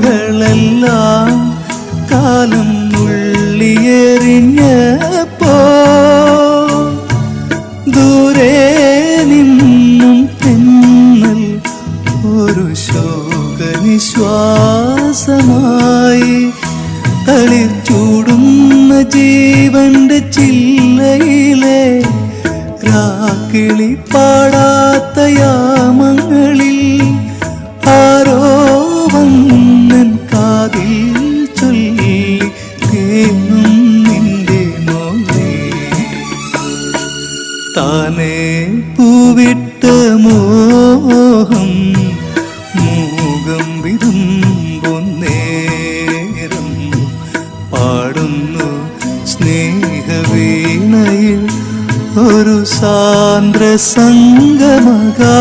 മൽക്കിനാവുകളെല്ലാം കാലം നുള്ളിയെറിഞ്ഞപ്പോ ദൂരെ നിന്നും തെന്നൽ ഒരു ശോകനിശ്വാസമായി തളിർ ചൂടുന്ന ജീവന്റെ ചില്ലയിലെ രാക്കിളി പാടാത്ത യാമങ്ങളിൽ ആരോ വന്നൻ കാതിൽ ചൊല്ലി തേങ്ങും നിന്റെ മോനെ താനേ പൂവിട്ട മോഹം മൂകം വിതുമ്പുന്നേരം പാടുന്നു സ്നേഹവീണയിൽ ഒരു സാന്ദ്ര സംഗമകാ